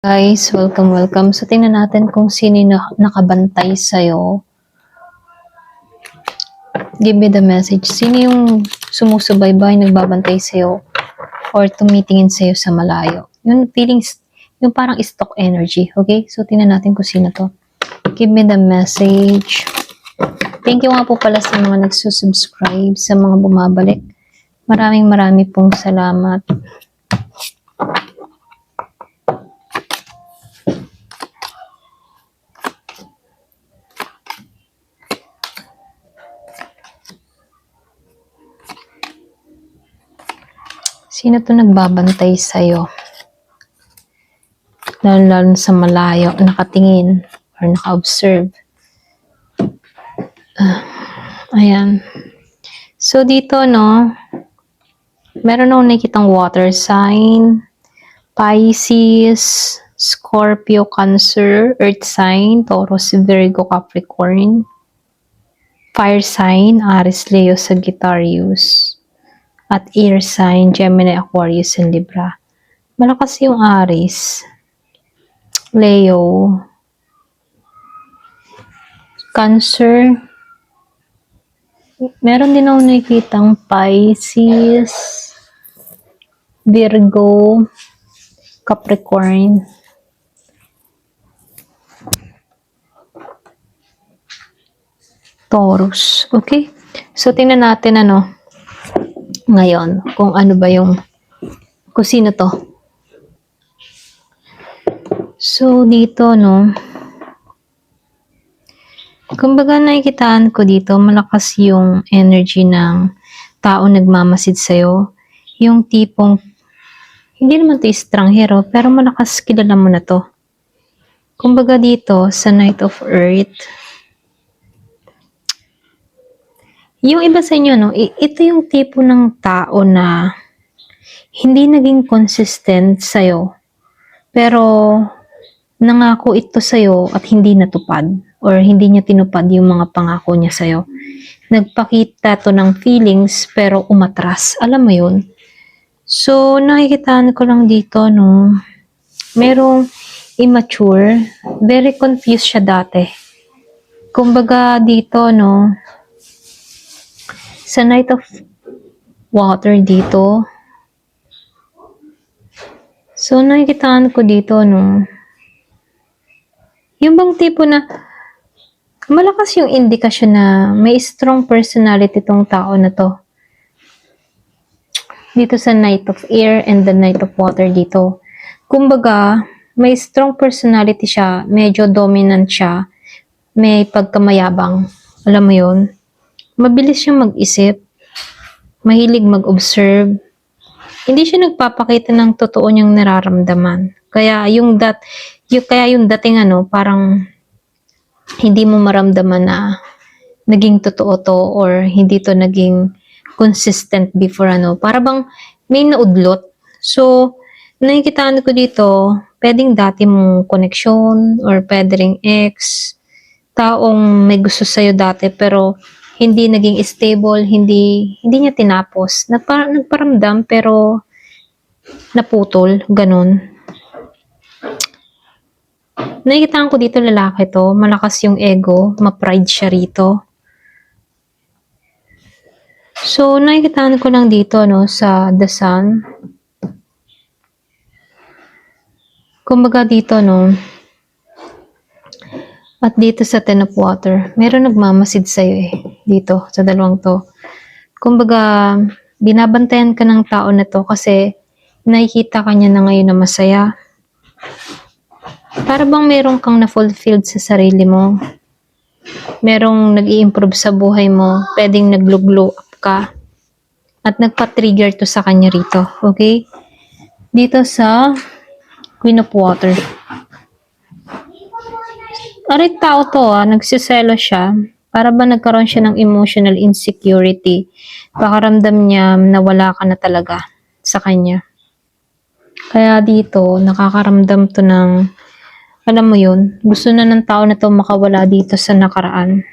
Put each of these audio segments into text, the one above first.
Guys, welcome. So, tingnan natin kung sino yung nakabantay sa'yo. Give me the message. Sino yung sumusubaybay, nagbabantay sa'yo, or tumitingin sa'yo sa malayo? Yung feelings, yung parang stock energy. Okay? So, tingnan natin kung sino to. Give me the message. Thank you nga po pala sa mga nagsusubscribe, sa mga bumabalik. Maraming pong salamat. Sino to nagbabantay sa'yo? Lalo sa malayo, nakatingin or naka-observe. Ayan. So, dito, no, meron akong nakikitang water sign, Pisces, Scorpio, Cancer, Earth sign, Taurus, Virgo, Capricorn, fire sign, Aries, Leo, Sagittarius, at air sign, Gemini, Aquarius, and Libra. Malakas yung Aries, Leo, Cancer. Meron din ako nakikitang Pisces, Virgo, Capricorn, Taurus. Okay? So, tingnan natin ngayon, kung ano ba kung sino to. So, dito, no, kumbaga nakikitaan ko dito, malakas yung energy ng tao nagmamasid sa'yo. Yung tipong, hindi naman to estranghero, pero malakas kilala mo na to. Kumbaga dito, sa Knight of Earth, yung iba sa inyo, no, ito yung tipo ng tao na hindi naging consistent sa'yo. Pero, nangako ito sa'yo at hindi natupad or hindi niya tinupad yung mga pangako niya sa'yo. Nagpakita to ng feelings pero umatras. Alam mo yun? So, nakikitaan ko lang dito, no, merong immature, very confused siya dati. Kumbaga dito, no, sa Knight of Water dito, so nakikitaan ko dito, no, yung bang tipo na malakas yung indikasyon na may strong personality tong tao na to. Dito sa Knight of Air and the Knight of Water dito. Kumbaga, may strong personality siya, medyo dominant siya, may pagkamayabang. Alam mo yun? Mabilis siyang mag-isip, mahilig mag-observe. Hindi siya nagpapakita ng totoo niyang nararamdaman. Kaya yung dating parang hindi mo maramdaman na naging totoo to or hindi to naging consistent before para bang may naudlot. So, nakikitaan ko dito, pwedeng dati mong connection or pwedeng ex, taong may gusto sa'yo dati pero hindi naging stable, hindi niya tinapos. Nagparamdam pero naputol, ganun. Nakikitaan ko dito lalaki to, malakas yung ego, ma-pride siya rito. So, nakikitaan ko lang dito, no, sa The Sun. Kumbaga dito, no, at dito sa Ten of Water, meron nagmamasid sa'yo dito, sa dalawang to. Kumbaga, binabantayan ka ng tao na to kasi nakikita ka niya na ngayon na masaya. Para bang meron kang na-fulfilled sa sarili mo. Merong nag-i-improve sa buhay mo, pwedeng nag-glow up ka. At nagpa-trigger to sa kanya rito, okay? Dito sa Queen of Water. Aray tao to nagsiselo siya. Para ba nagkaroon siya ng emotional insecurity. Pakaramdam niya na wala ka na talaga sa kanya. Kaya dito, nakakaramdam to ng, alam mo yun, gusto na ng tao na to makawala dito sa nakaraan.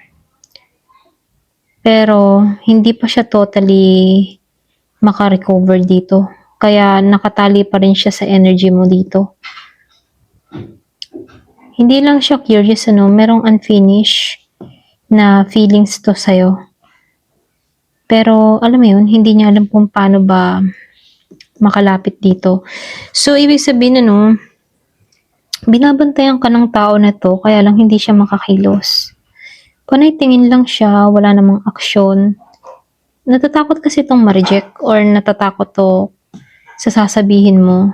Pero, hindi pa siya totally makarecover dito. Kaya nakatali pa rin siya sa energy mo dito. Hindi lang siya curious, merong unfinished na feelings to sa'yo. Pero, alam mo yun, hindi niya alam kung paano ba makalapit dito. So, ibig sabihin, binabantayan ka ng tao na to, kaya lang hindi siya makakilos. Panay tingin lang siya, wala namang aksyon. Natatakot kasi itong ma-reject or natatakot to sa sasabihin mo.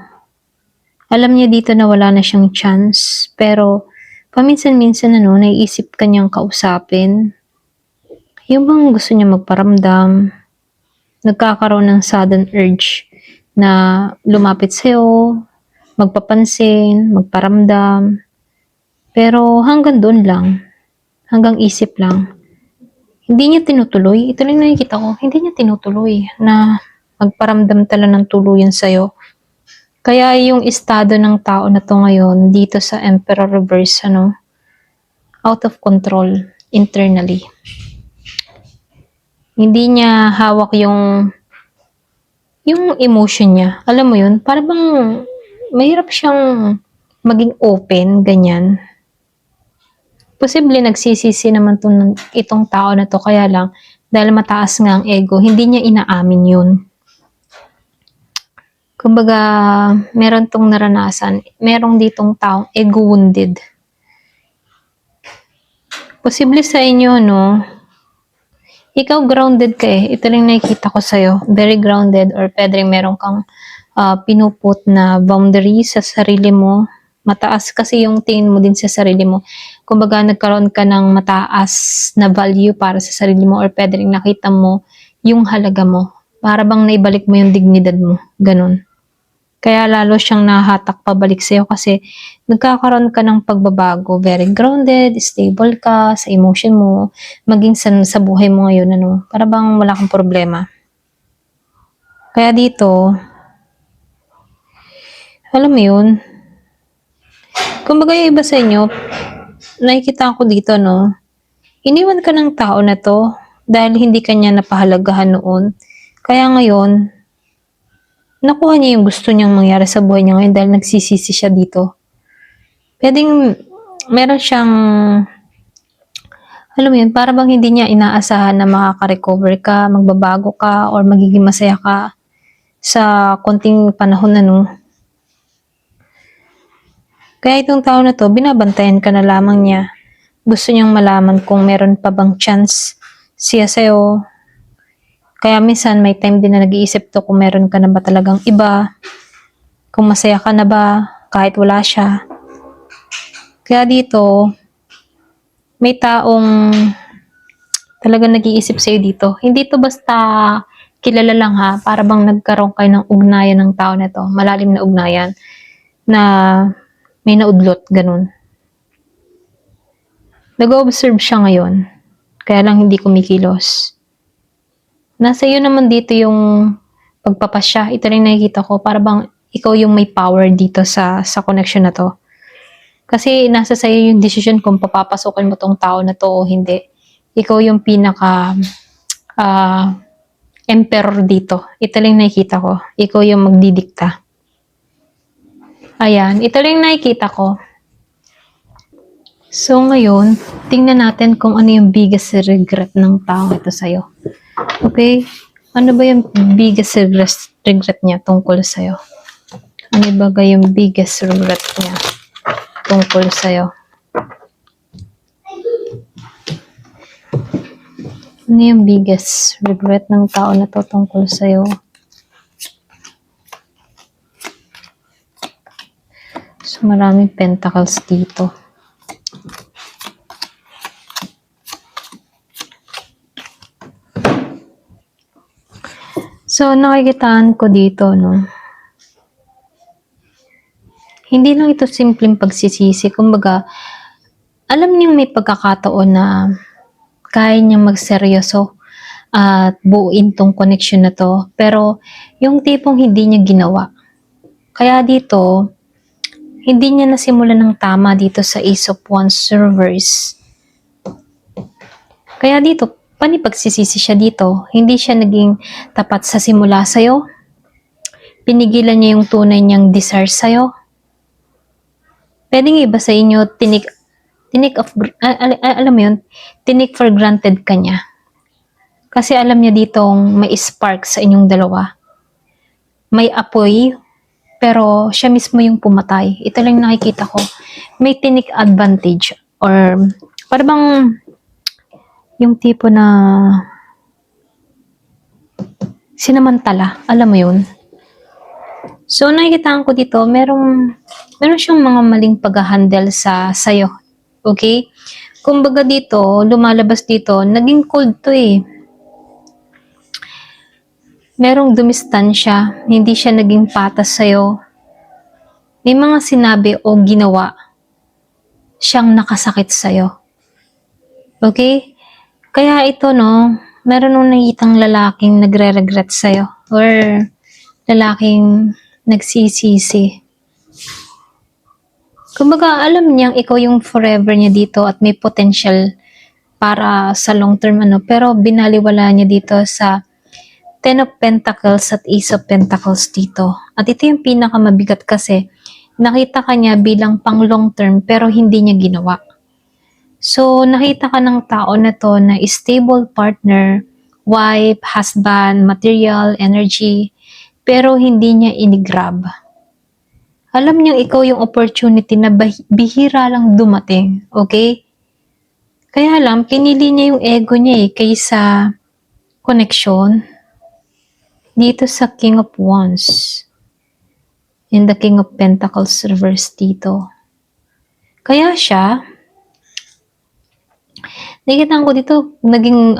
Alam niya dito na wala na siyang chance, pero paminsan-minsan naiisip ka niyang kausapin. Yung bang gusto niya magparamdam, nagkakaroon ng sudden urge na lumapit sa'yo, magpapansin, magparamdam. Pero hanggang doon lang, hanggang isip lang. Hindi niya tinutuloy, ito lang nakikita ko, hindi niya tinutuloy na magparamdam tala ng tuluyan sa'yo. Kaya yung estado ng tao na to ngayon dito sa Emperor Reverse, out of control internally. Hindi niya hawak yung emotion niya. Alam mo yun, para bang mahirap siyang maging open, ganyan. Posible nagsisisi naman itong tao na to, kaya lang, dahil mataas nga ang ego, hindi niya inaamin yun. Kumbaga, meron tong naranasan, merong ditong taong ego wounded. Posible sa inyo, ikaw grounded ka eh. Ito lang nakikita ko sa'yo. Very grounded, or pwede rin meron kang pinuput na boundary sa sarili mo. Mataas kasi yung tingin mo din sa sarili mo. Kumbaga, nagkaroon ka ng mataas na value para sa sarili mo, or pwede rin nakita mo yung halaga mo. Para bang naibalik mo yung dignidad mo. Ganun. Kaya lalo siyang nahatak pabalik sa'yo kasi nagkakaroon ka ng pagbabago. Very grounded, stable ka sa emotion mo, maging sa buhay mo ngayon, para bang wala kang problema. Kaya dito, alam mo yun, kumbaga yung iba sa inyo, nakikita ko dito, iniwan ka ng tao na to dahil hindi kanya napahalagahan noon. Kaya ngayon, nakuha niya yung gusto niyang mangyari sa buhay niya ngayon dahil nagsisisi siya dito. Pwedeng meron siyang, alam mo yun, para bang hindi niya inaasahan na makaka-recover ka, magbabago ka, or magiging masaya ka sa konting panahon Kaya itong tao na to, binabantayan ka na lamang niya. Gusto niyang malaman kung meron pa bang chance siya sa'yo. Kaya minsan may time din na nag-iisip to kung meron ka na ba talagang iba, kung masaya ka na ba kahit wala siya. Kaya dito, may taong talagang nag-iisip sa'yo dito. Hindi to basta kilala lang ha, para bang nagkaroon kayo ng ugnayan ng tao na to, malalim na ugnayan, na may naudlot, ganun. Nag-observe siya ngayon, kaya lang hindi kumikilos. Nasa iyo naman dito yung pagpapasya. Ito rin nakikita ko, para bang ikaw yung may power dito sa connection na to. Kasi nasa sa'yo yung decision kung papapasukin mo tong tao na to o hindi. Ikaw yung pinaka emperor dito. Ito lang nakikita ko. Ikaw yung magdidikta. Ayan, ito lang nakikita ko. So ngayon, tingnan natin kung ano yung biggest regret ng tao ito sa'yo. Okay? Ano ba yung biggest regret niya tungkol sa'yo? Ano ba yung biggest regret niya tungkol sa'yo? Ano yung biggest regret ng tao na to tungkol sa'yo? So, maraming pentacles dito. So, nakikitaan ko dito, hindi lang ito simpleng pagsisisi. Kumbaga, alam niyang may pagkakataon na kaya niyang magseryoso at buuin tong connection na to. Pero, yung tipong hindi niya ginawa. Kaya dito, hindi niya nasimulan ng tama dito sa Ace of Wands reverse. Kaya dito, panipagsisisi siya dito. Hindi siya naging tapat sa simula sa'yo. Pinigilan niya yung tunay niyang desire sa'yo. Pwedeng iba sa inyo, alam mo yun, tinik for granted ka niya. Kasi alam niya ditong may spark sa inyong dalawa. May apoy, pero siya mismo yung pumatay. Ito lang yung nakikita ko. May tinik advantage or parang bang yung tipo na sinamantala. Alam mo yun? So, nakikita ko dito, meron siyang mga maling pag-handle sayo. Okay? Kumbaga dito, lumalabas dito, naging cold to eh. Merong dumistansya, hindi siya naging patas sa'yo. May mga sinabi o ginawa siyang nakasakit sa'yo. Okay? Kaya ito, no, meron nung nakitang lalaking nagre-regret sa'yo or lalaking nagsisisi. Kumbaga, alam niyang ikaw yung forever niya dito at may potential para sa long term, pero binaliwala niya dito sa Ten of Pentacles at Ace of Pentacles dito. At ito yung pinakamabigat kasi nakita ka niya bilang pang long term pero hindi niya ginawa. So, nakita ka ng tao na to na stable partner, wife, husband, material, energy, pero hindi niya inigrab. Alam niyo ikaw yung opportunity na bihira lang dumating, okay? Kaya lang, pinili niya yung ego niya kaysa connection. Dito sa King of Wands and the King of Pentacles reverse dito. Kaya siya, nakikita ko dito, naging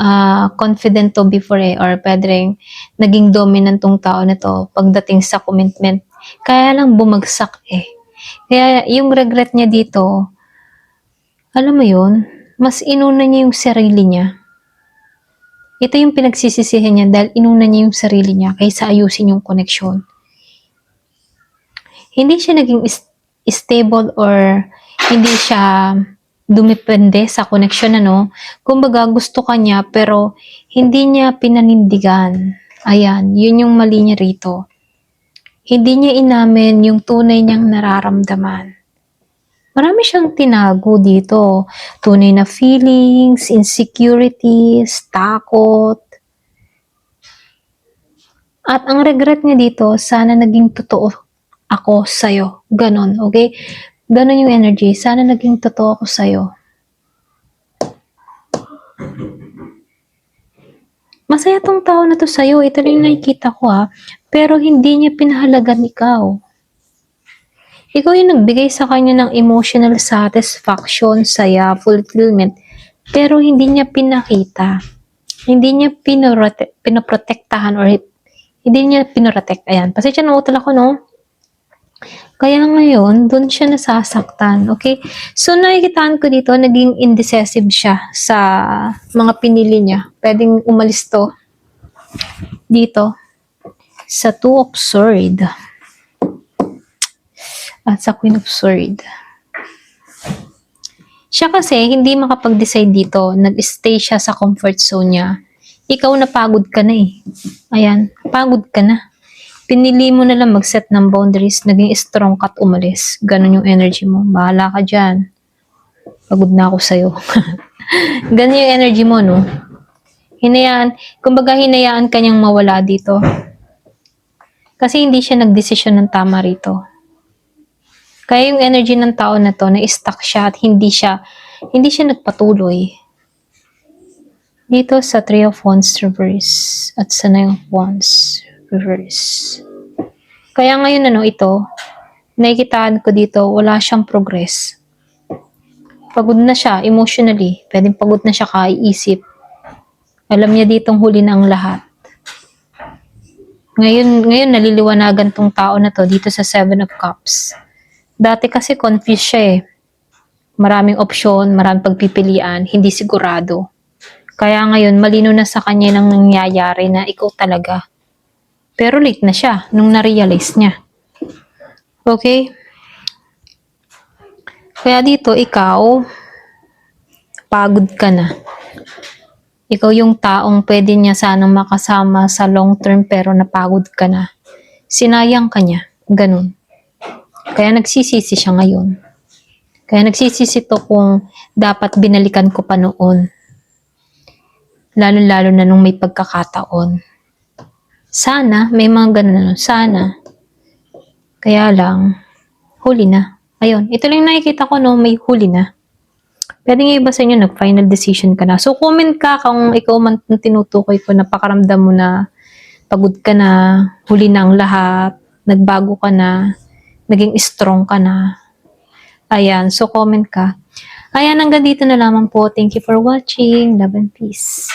confident to before or pwedeng naging dominant tong tao na to pagdating sa commitment. Kaya lang bumagsak eh. Kaya yung regret niya dito, alam mo yun, mas inuna niya yung sarili niya. Ito yung pinagsisisihan niya dahil inuna niya yung sarili niya kaysa ayusin yung connection. Hindi siya naging stable or hindi siya dumepende sa connection, Kumbaga, gusto ka niya pero hindi niya pinanindigan. Ayan, yun yung mali niya rito. Hindi niya inamin yung tunay niyang nararamdaman. Marami siyang tinago dito. Tunay na feelings, insecurities, takot. At ang regret niya dito, sana naging totoo ako sa'yo. Ganon, okay? Ganon yung energy. Sana naging totoo ako sa'yo. Masaya tong tao na to sa'yo. Ito lang yung nakikita ko Pero hindi niya pinahalagan ikaw. Ikaw yung nagbigay sa kanya ng emotional satisfaction, saya, fulfillment, pero hindi niya pinakita. Hindi niya pinoprotektahan or hindi niya pinoprotect. Ayan, pasensya na utol ako, no? Kaya ngayon, doon siya nasasaktan, okay? So, nakikitaan ko dito, naging indecisive siya sa mga pinili niya. Pwedeng umalis to dito sa Two of Swords at sa Queen of Swords. Siya kasi hindi makapag-decide dito. Nag-stay siya sa comfort zone niya. Ikaw napagod ka na eh. Ayan, pagod ka na. Pinili mo na lang mag-set ng boundaries, naging strong ka at umalis. Ganon yung energy mo. Bahala ka dyan. Pagod na ako sa'yo. Ganon yung energy mo, no? Kumbaga hinayaan ka niyang mawala dito. Kasi hindi siya nagdesisyon ng tama rito. Kaya yung energy ng tao na to, na-stuck siya at hindi siya nagpatuloy. Dito sa Three of Wands reverse at sa Nine of Wands reverse. Kaya ngayon ito, nakikitaan ko dito, wala siyang progress. Pagod na siya emotionally, pwedeng pagod na siya kaiisip. Alam niya ditong huli na ang lahat. Ngayon naliliwanagan tong tao na to dito sa Seven of Cups. Dati kasi confused siya eh. Maraming opsyon, maraming pagpipilian, hindi sigurado. Kaya ngayon, malino na sa kanya nang nangyayari na ikaw talaga. Pero late na siya nung na-realize niya. Okay? Kaya dito, ikaw, pagod ka na. Ikaw yung taong pwede niya sanang makasama sa long term pero napagod ka na. Sinayang ka niya. Ganun. Kaya nagsisisi siya ngayon. Kaya nagsisisi to kung dapat binalikan ko pa noon. Lalo-lalo na nung may pagkakataon. Sana, may mga ganun. Sana. Kaya lang, huli na. Ayun, ito lang nakikita ko, no, may huli na. Pwede nga iba sa inyo, nag-final decision ka na. So, comment ka kung ikaw man tinutukoy ko, napakaramdam mo na pagod ka na, huli na ang lahat, nagbago ka na, naging strong ka na. Ayan, so comment ka. Ayan, hanggang dito na lamang po. Thank you for watching. Love and peace.